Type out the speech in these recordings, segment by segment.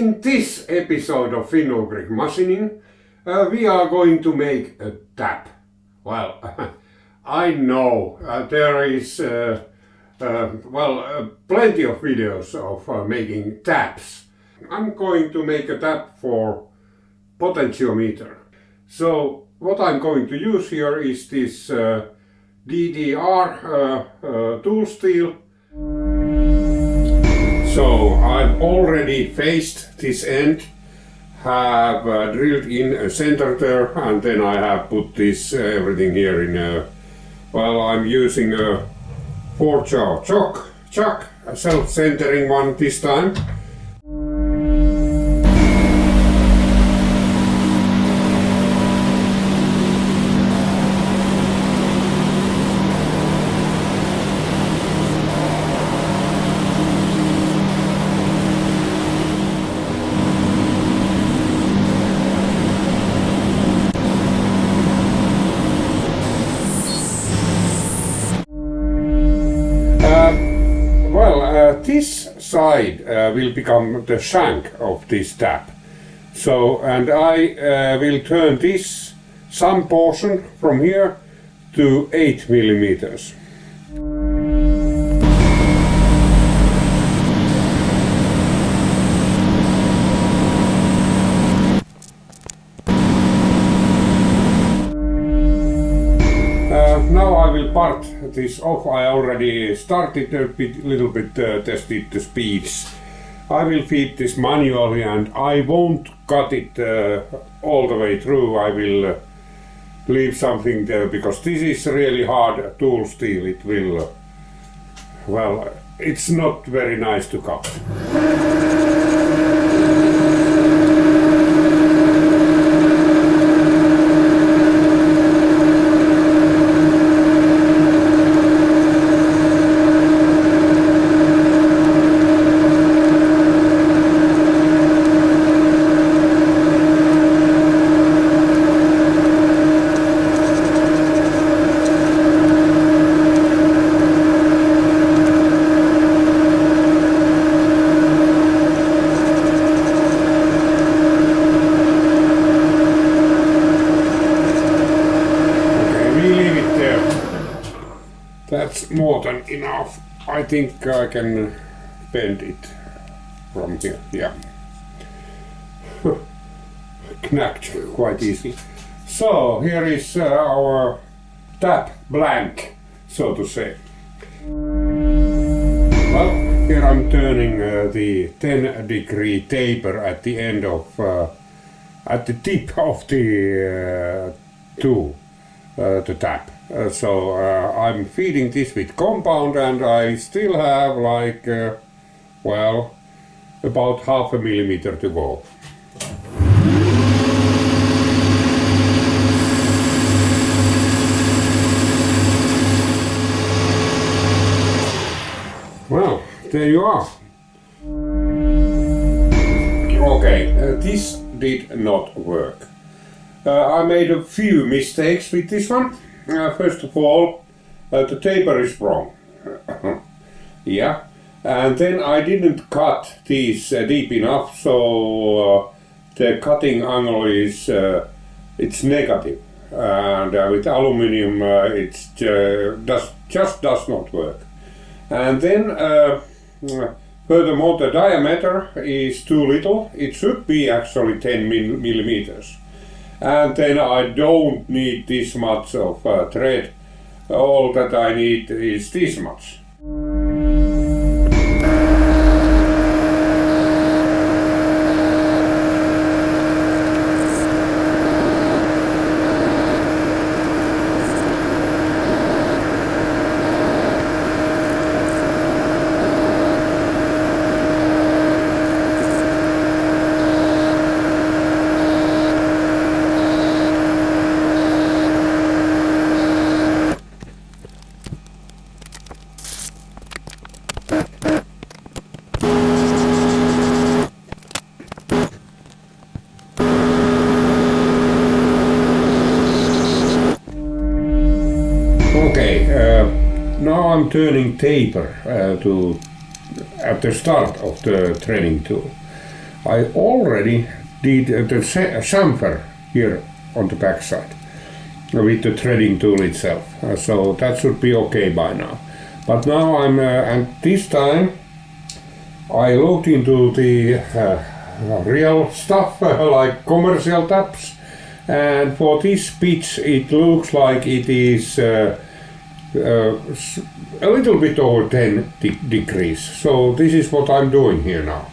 In this episode of Finnish machining, we are going to make a tap. Well, I know there is plenty of videos of making taps. I'm going to make a tap for potentiometer. So what I'm going to use here is this DDR tool steel. So I've already faced this end, have drilled in a center there, and then I have put this everything here in a, I'm using a 4-jaw chuck, a self-centering one this time. This side will become the shank of this tap. So, and I will turn this, some portion from here to 8 millimeters. Now I will part this off. I already started a little bit tested the speeds. I will feed this manually and I won't cut it all the way through. I will leave something there because this is really hard tool steel. It will, it's not very nice to cut. That's more than enough. I think I can bend it from here. Yeah. Knacked quite easily. So here is our tap blank, so to say. Well, here I'm turning the 10-degree taper at the end of, at the tip of the tool, the tap. So I'm feeding this with compound and I still have like, about half a millimeter to go. Well, there you are. Okay, this did not work. I made a few mistakes with this one. First of all, the taper is wrong. Yeah, and then I didn't cut these deep enough, so the cutting angle is it's negative, and with aluminium it's just does not work. And then furthermore, the diameter is too little. It should be actually 10 millimeters. And then I don't need this much of thread. All that I need is this much. Now I'm turning taper at the start of the threading tool. I already did the chamfer here on the backside with the threading tool itself, so that should be okay by now. But now and this time I looked into the real stuff like commercial taps, and for this pitch it looks like it is a little bit over 10 degrees. So this is what I'm doing here now.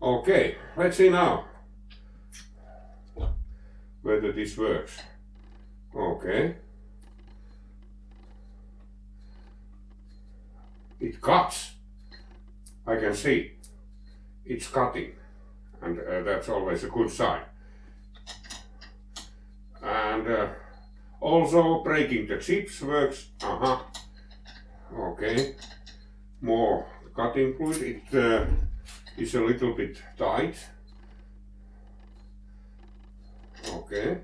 Okay, let's see now whether this works. Okay. It cuts. I can see it's cutting, and that's always a good sign. And also breaking the chips works. Okay. More cutting fluid. It is a little bit tight. Okay.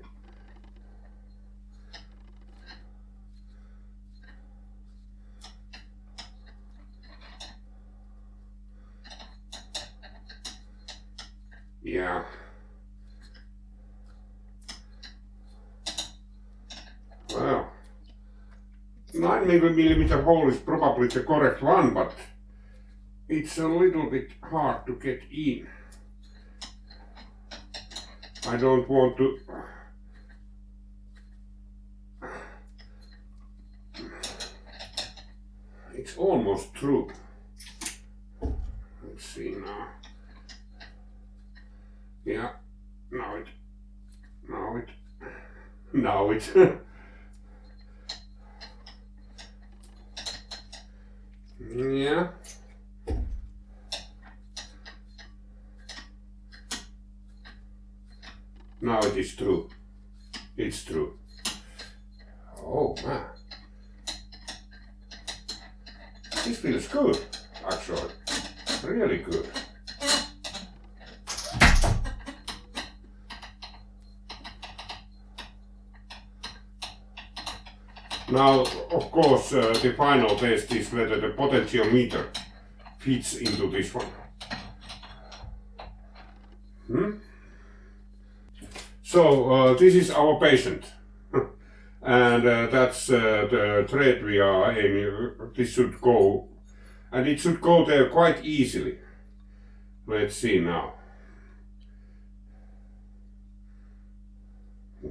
Yeah. Well, 9mm hole is probably the correct one, but it's a little bit hard to get in. I don't want to. It's almost through. Let's see now. Yeah, now it. Yeah. Now it is true. It's true. Oh man. This feels good, actually. Really good. Now, of course, the final test is whether the potentiometer fits into this one. So, this is our patient. And that's the thread we are aiming. This should go, and it should go there quite easily. Let's see now.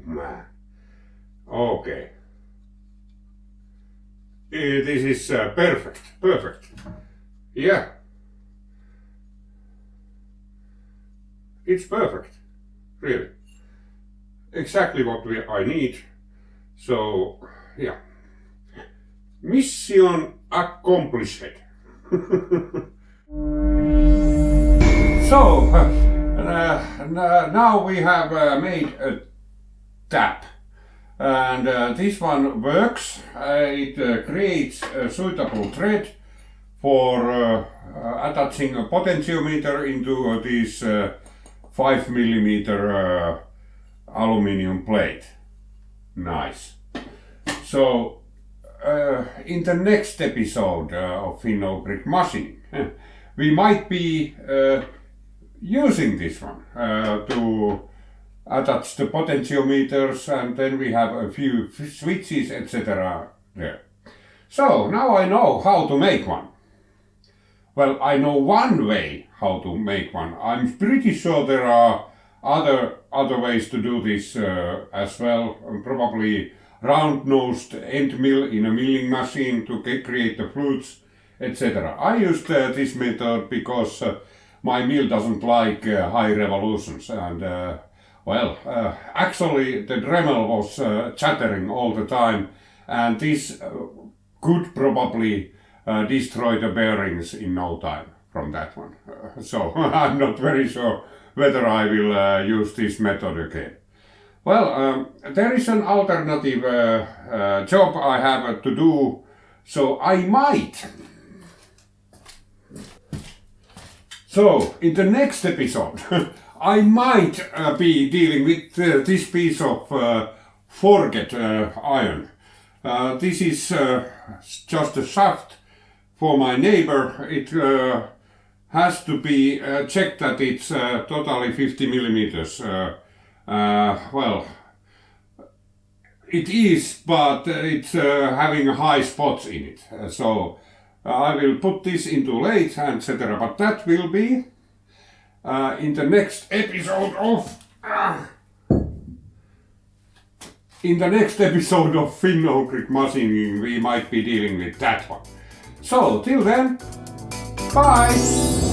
Man. Okay. This is perfect. Yeah. It's perfect. Really. Exactly what I need. So, yeah. Mission accomplished. So, Now we have made a tap, and this one works. It creates a suitable thread for attaching a potentiometer into this 5 millimeter aluminium plate. Nice. So in the next episode of Finnish machining, we might be using this one to attach the potentiometers, and then we have a few switches, etc. there. So now I know how to make one. Well, I know one way how to make one. I'm pretty sure there are other ways to do this as well. Probably round-nosed end mill in a milling machine to create the flutes, etc. I used this method because my mill doesn't like high revolutions, and actually the Dremel was chattering all the time, and this could probably destroy the bearings in no time from that one. So I'm not very sure whether I will use this method again. Well, there is an alternative job I have to do, so I might. So in the next episode I might be dealing with this piece of forget iron. This is just a shaft for my neighbor. It has to be checked that it's totally 50 millimeters. Well, it is, but it's having high spots in it. So I will put this into lathe, etc. But that will be in the next episode of Finnish machining. We might be dealing with that one. So till then, bye!